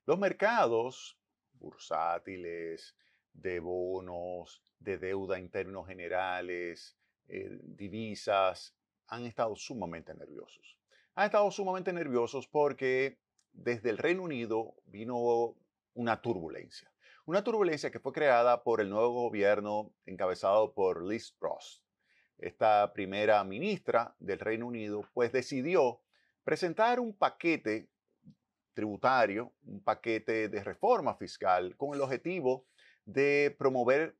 Los mercados bursátiles, de bonos, de deuda en términos generales, divisas, han estado sumamente nerviosos. Han estado sumamente nerviosos porque desde el Reino Unido vino una turbulencia. Una turbulencia que fue creada por el nuevo gobierno encabezado por Liz Truss. Esta primera ministra del Reino Unido pues decidió presentar un paquete tributario, un paquete de reforma fiscal con el objetivo de promover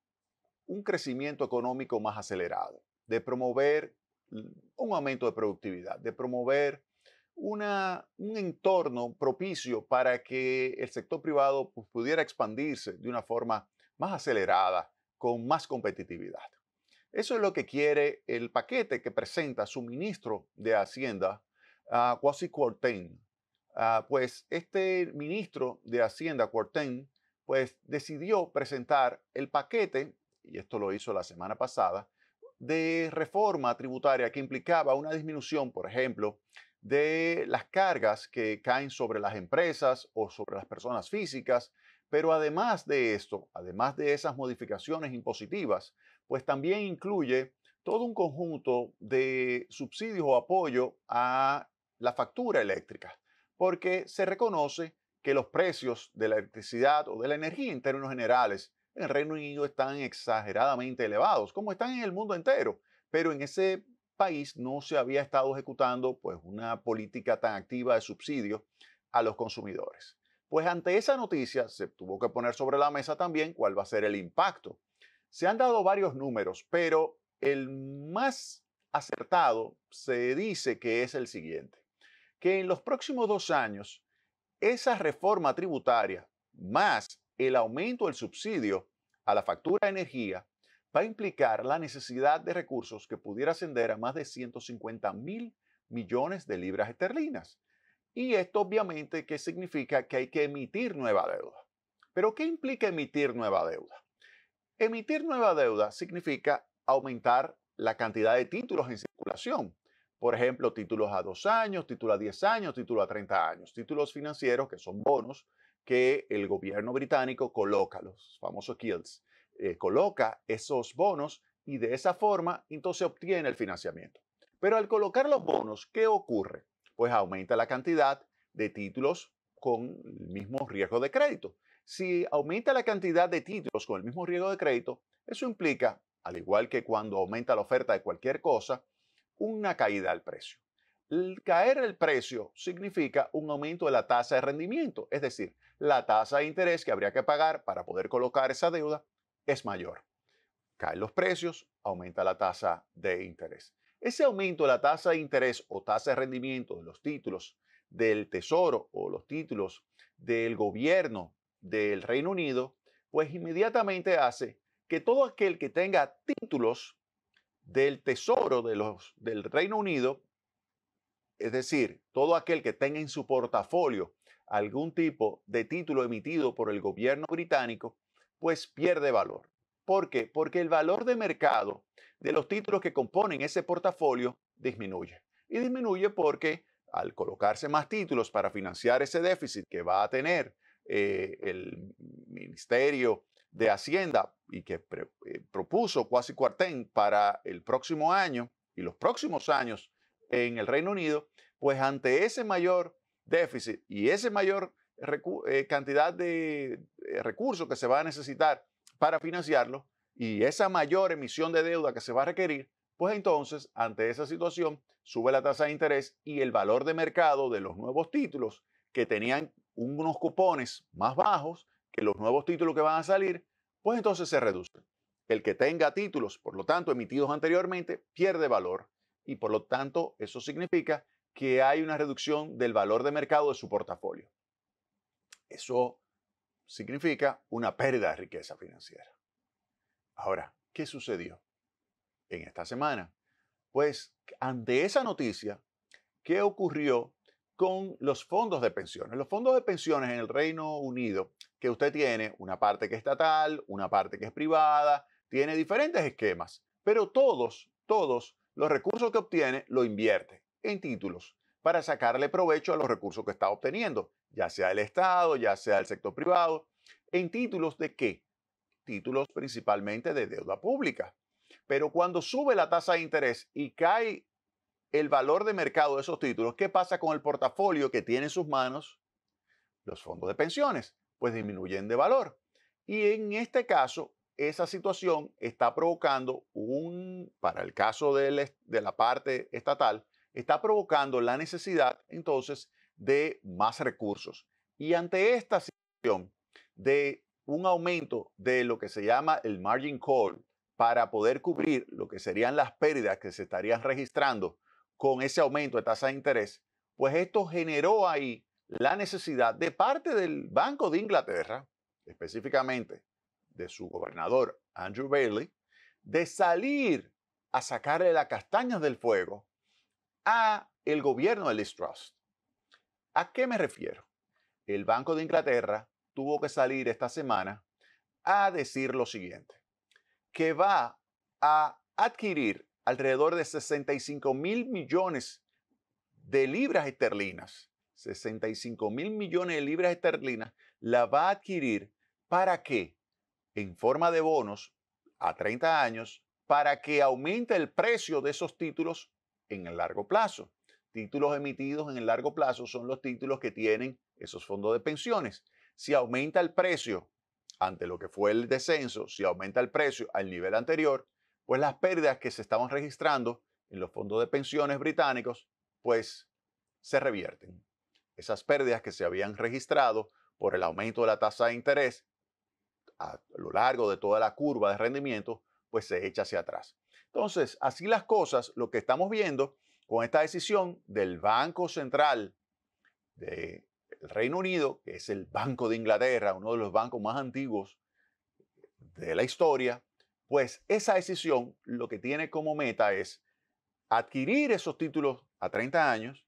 un crecimiento económico más acelerado, de promover un aumento de productividad, de promover un entorno propicio para que el sector privado pues, pudiera expandirse de una forma más acelerada, con más competitividad. Eso es lo que quiere el paquete que presenta su ministro de Hacienda, Kwasi Kwarteng. Pues este ministro de Hacienda, Kwarteng, pues decidió presentar el paquete, y esto lo hizo la semana pasada, de reforma tributaria que implicaba una disminución, por ejemplo, de las cargas que caen sobre las empresas o sobre las personas físicas, pero además de esto, además de esas modificaciones impositivas, pues también incluye todo un conjunto de subsidios o apoyo a la factura eléctrica, porque se reconoce que los precios de la electricidad o de la energía en términos generales en el Reino Unido están exageradamente elevados, como están en el mundo entero, pero en ese país no se había estado ejecutando pues una política tan activa de subsidio a los consumidores. Pues ante esa noticia se tuvo que poner sobre la mesa también cuál va a ser el impacto. Se han dado varios números, pero el más acertado se dice que es el siguiente, que en los próximos 2 años esa reforma tributaria más el aumento del subsidio a la factura de energía va a implicar la necesidad de recursos que pudiera ascender a más de 150.000 millones de libras esterlinas. Y esto obviamente que significa que hay que emitir nueva deuda. ¿Pero qué implica emitir nueva deuda? Emitir nueva deuda significa aumentar la cantidad de títulos en circulación. Por ejemplo, títulos a 2 años, títulos a 10 años, títulos a 30 años, títulos financieros que son bonos que el gobierno británico coloca, los famosos gilts, coloca esos bonos y de esa forma entonces obtiene el financiamiento. Pero al colocar los bonos, ¿qué ocurre? Pues aumenta la cantidad de títulos con el mismo riesgo de crédito. Si aumenta la cantidad de títulos con el mismo riesgo de crédito, eso implica, al igual que cuando aumenta la oferta de cualquier cosa, una caída del precio. El caer el precio significa un aumento de la tasa de rendimiento, es decir, la tasa de interés que habría que pagar para poder colocar esa deuda es mayor. Caen los precios, aumenta la tasa de interés. Ese aumento de la tasa de interés o tasa de rendimiento de los títulos del Tesoro o los títulos del gobierno del Reino Unido, pues inmediatamente hace que todo aquel que tenga títulos del Tesoro del Reino Unido, es decir, todo aquel que tenga en su portafolio algún tipo de título emitido por el gobierno británico, pues pierde valor. ¿Por qué? Porque el valor de mercado de los títulos que componen ese portafolio disminuye. Y disminuye porque al colocarse más títulos para financiar ese déficit que va a tener el Ministerio de Hacienda y que propuso Kwasi Kwarteng para el próximo año y los próximos años en el Reino Unido, pues ante ese mayor déficit y ese mayor cantidad de recursos que se va a necesitar para financiarlo y esa mayor emisión de deuda que se va a requerir, pues entonces ante esa situación sube la tasa de interés y el valor de mercado de los nuevos títulos que tenían unos cupones más bajos que los nuevos títulos que van a salir, pues entonces se reduce. El que tenga títulos, por lo tanto, emitidos anteriormente, pierde valor y por lo tanto eso significa que hay una reducción del valor de mercado de su portafolio. Eso significa una pérdida de riqueza financiera. Ahora, ¿qué sucedió en esta semana? Pues ante esa noticia, ¿qué ocurrió con los fondos de pensiones? Los fondos de pensiones en el Reino Unido, que usted tiene una parte que es estatal, una parte que es privada, tiene diferentes esquemas, pero todos los recursos que obtiene lo invierte en títulos. para sacarle provecho a los recursos que está obteniendo, ya sea el Estado, ya sea el sector privado, en títulos de qué? Títulos principalmente de deuda pública. Pero cuando sube la tasa de interés y cae el valor de mercado de esos títulos, ¿qué pasa con el portafolio que tiene en sus manos los fondos de pensiones? Pues disminuyen de valor. Y en este caso, esa situación está provocando para el caso de la parte estatal, está provocando la necesidad entonces de más recursos. Y ante esta situación de un aumento de lo que se llama el margin call para poder cubrir lo que serían las pérdidas que se estarían registrando con ese aumento de tasa de interés, pues esto generó ahí la necesidad de parte del Banco de Inglaterra, específicamente de su gobernador Andrew Bailey, de salir a sacarle las castañas del fuego a el gobierno de Liz Truss. ¿A qué me refiero? El Banco de Inglaterra tuvo que salir esta semana a decir lo siguiente, que va a adquirir alrededor de 65.000 millones de libras esterlinas, 65.000 millones de libras esterlinas, la va a adquirir ¿para qué? En forma de bonos a 30 años para que aumente el precio de esos títulos en el largo plazo. Títulos emitidos en el largo plazo son los títulos que tienen esos fondos de pensiones. Si aumenta el precio ante lo que fue el descenso, si aumenta el precio al nivel anterior, pues las pérdidas que se estaban registrando en los fondos de pensiones británicos, pues se revierten. Esas pérdidas que se habían registrado por el aumento de la tasa de interés a lo largo de toda la curva de rendimiento, pues se echa hacia atrás. Entonces, así las cosas, lo que estamos viendo con esta decisión del Banco Central del Reino Unido, que es el Banco de Inglaterra, uno de los bancos más antiguos de la historia, pues esa decisión lo que tiene como meta es adquirir esos títulos a 30 años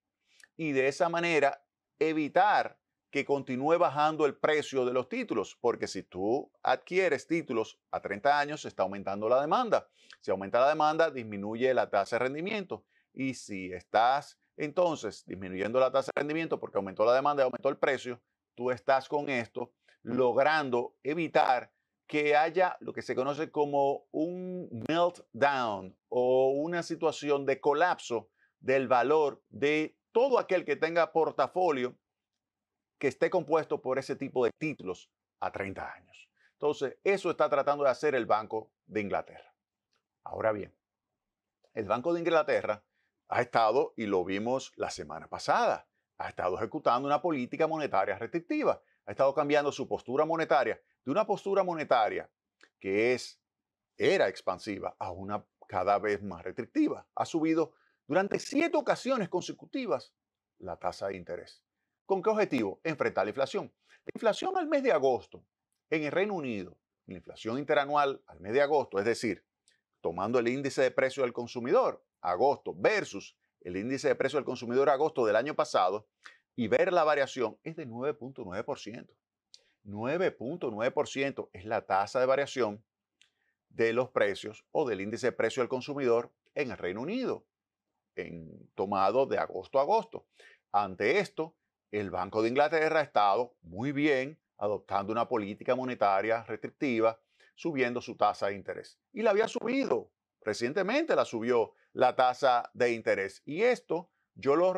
y de esa manera evitar que continúe bajando el precio de los títulos, porque si tú adquieres títulos a 30 años, se está aumentando la demanda. Si aumenta la demanda, disminuye la tasa de rendimiento. Y si estás entonces disminuyendo la tasa de rendimiento porque aumentó la demanda y aumentó el precio, tú estás con esto logrando evitar que haya lo que se conoce como un meltdown o una situación de colapso del valor de todo aquel que tenga portafolio que esté compuesto por ese tipo de títulos a 30 años. Entonces, eso está tratando de hacer el Banco de Inglaterra. Ahora bien, el Banco de Inglaterra ha estado, y lo vimos la semana pasada, ha estado ejecutando una política monetaria restrictiva, ha estado cambiando su postura monetaria de una postura monetaria que era expansiva a una cada vez más restrictiva. Ha subido durante 7 ocasiones consecutivas la tasa de interés. ¿Con qué objetivo? Enfrentar la inflación. La inflación al mes de agosto en el Reino Unido, la inflación interanual al mes de agosto, es decir, tomando el índice de precio del consumidor, agosto, versus el índice de precio del consumidor agosto del año pasado, y ver la variación, es de 9.9%. 9.9% es la tasa de variación de los precios o del índice de precio del consumidor en el Reino Unido, tomado de agosto a agosto. Ante esto, el Banco de Inglaterra ha estado muy bien adoptando una política monetaria restrictiva, subiendo su tasa de interés. Y la había subido, recientemente la subió la tasa de interés. Y esto yo lo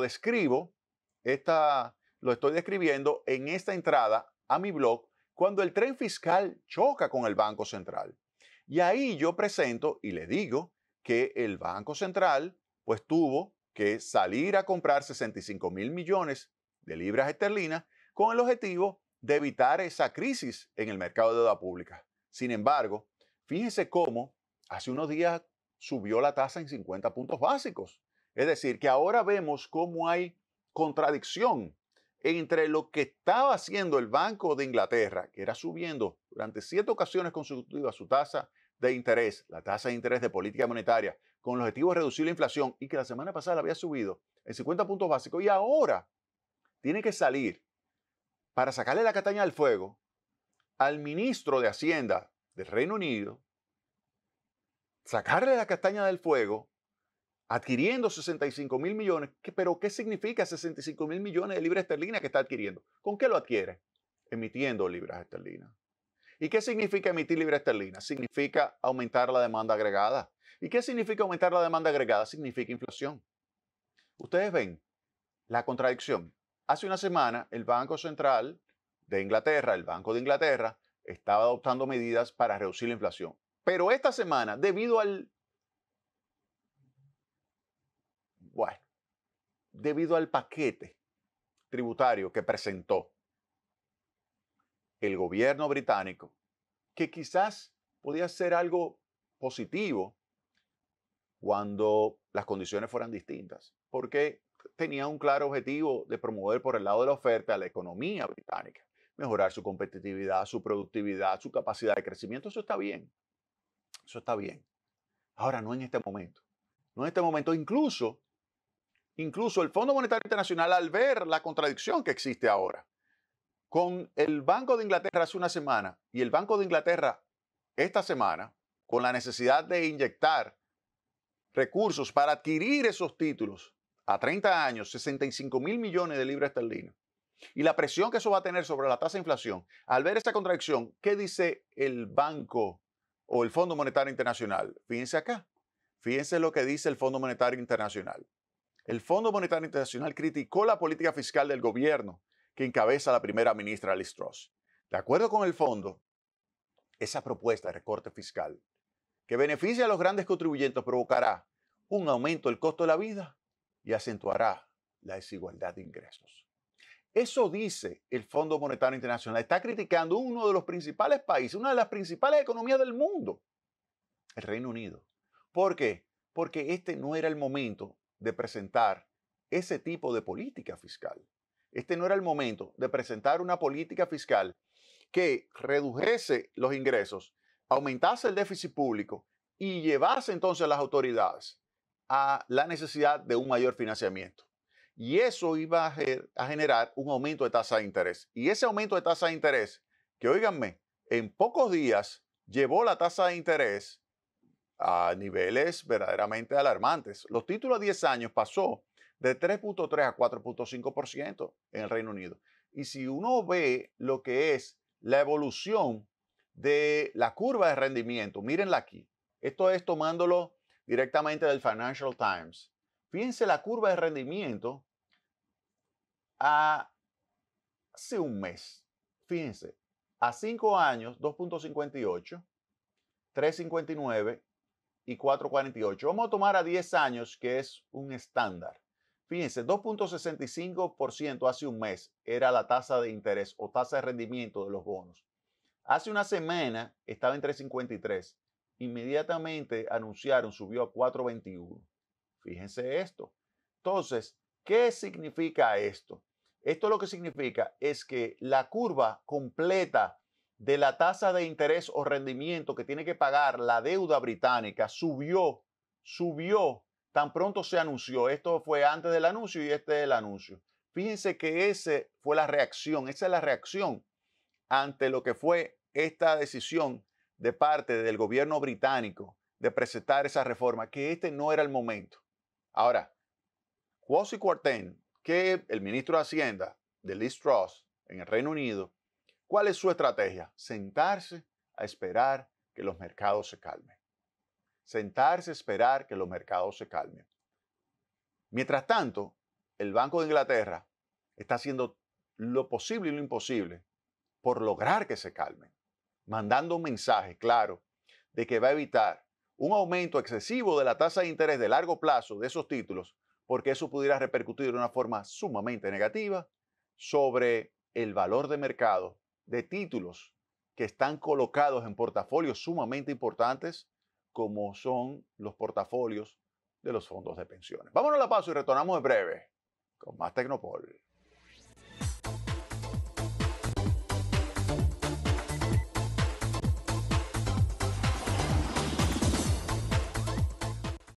describo, lo estoy describiendo en esta entrada a mi blog cuando el tren fiscal choca con el Banco Central. Y ahí yo presento y le digo que el Banco Central pues tuvo que salir a comprar 65.000 millones de libras esterlinas con el objetivo de evitar esa crisis en el mercado de deuda pública. Sin embargo, fíjense cómo hace unos días subió la tasa en 50 puntos básicos. Es decir, que ahora vemos cómo hay contradicción entre lo que estaba haciendo el Banco de Inglaterra, que era subiendo durante 7 ocasiones consecutivas su tasa de interés, la tasa de interés de política monetaria, con el objetivo de reducir la inflación y que la semana pasada la había subido en 50 puntos básicos y ahora tiene que salir para sacarle la castaña del fuego al ministro de Hacienda del Reino Unido, sacarle la castaña del fuego adquiriendo 65.000 millones. ¿Pero qué significa 65.000 millones de libras esterlinas que está adquiriendo? ¿Con qué lo adquiere? Emitiendo libras esterlinas. ¿Y qué significa emitir libras esterlinas? Significa aumentar la demanda agregada. ¿Y qué significa aumentar la demanda agregada? Significa inflación. Ustedes ven la contradicción. Hace una semana el Banco Central de Inglaterra, el Banco de Inglaterra, estaba adoptando medidas para reducir la inflación. Pero esta semana, debido al paquete tributario que presentó el gobierno británico, que quizás podía ser algo positivo cuando las condiciones fueran distintas, porque tenía un claro objetivo de promover por el lado de la oferta a la economía británica, mejorar su competitividad, su productividad, su capacidad de crecimiento. Eso está bien. Eso está bien. Ahora, no en este momento. No en este momento. Incluso el Fondo Monetario Internacional, al ver la contradicción que existe ahora con el Banco de Inglaterra hace una semana y el Banco de Inglaterra esta semana, con la necesidad de inyectar recursos para adquirir esos títulos a 30 años, 65.000 millones de libras esterlinas, y la presión que eso va a tener sobre la tasa de inflación, al ver esta contradicción, ¿qué dice el Banco o el Fondo Monetario Internacional? Fíjense acá, fíjense lo que dice el Fondo Monetario Internacional. El Fondo Monetario Internacional criticó la política fiscal del gobierno que encabeza la primera ministra Liz Truss. De acuerdo con el fondo, esa propuesta de recorte fiscal que beneficia a los grandes contribuyentes provocará un aumento del costo de la vida y acentuará la desigualdad de ingresos. Eso dice el Fondo Monetario Internacional. Está criticando uno de los principales países, una de las principales economías del mundo, el Reino Unido. ¿Por qué? Porque este no era el momento de presentar ese tipo de política fiscal. Este no era el momento de presentar una política fiscal que redujese los ingresos, aumentase el déficit público y llevase entonces a las autoridades a la necesidad de un mayor financiamiento. Y eso iba a generar un aumento de tasa de interés. Y ese aumento de tasa de interés, que óiganme, en pocos días llevó la tasa de interés a niveles verdaderamente alarmantes. Los títulos a 10 años pasó de 3.3 a 4.5% en el Reino Unido. Y si uno ve lo que es la evolución de la curva de rendimiento, mírenla aquí. Esto es tomándolo directamente del Financial Times. Fíjense la curva de rendimiento hace un mes. Fíjense, a 5 años, 2.58, 3.59 y 4.48. Vamos a tomar a 10 años, que es un estándar. Fíjense, 2.65% hace un mes era la tasa de interés o tasa de rendimiento de los bonos. Hace una semana estaba en 3.53. Inmediatamente anunciaron, subió a 4.21. Fíjense esto. Entonces, ¿qué significa esto? Esto lo que significa es que la curva completa de la tasa de interés o rendimiento que tiene que pagar la deuda británica subió tan pronto se anunció. Esto fue antes del anuncio y este es el anuncio. Fíjense que esa es la reacción ante lo que fue esta decisión de parte del gobierno británico de presentar esa reforma, que este no era el momento. Ahora, Kwasi Kwarteng, que el ministro de Hacienda de Liz Truss en el Reino Unido, ¿cuál es su estrategia? Sentarse a esperar que los mercados se calmen. Sentarse a esperar que los mercados se calmen. Mientras tanto, el Banco de Inglaterra está haciendo lo posible y lo imposible por lograr que se calmen, mandando un mensaje claro de que va a evitar un aumento excesivo de la tasa de interés de largo plazo de esos títulos, porque eso pudiera repercutir de una forma sumamente negativa sobre el valor de mercado de títulos que están colocados en portafolios sumamente importantes, como son los portafolios de los fondos de pensiones. Vámonos a la pausa y retornamos en breve con más Tecnopol.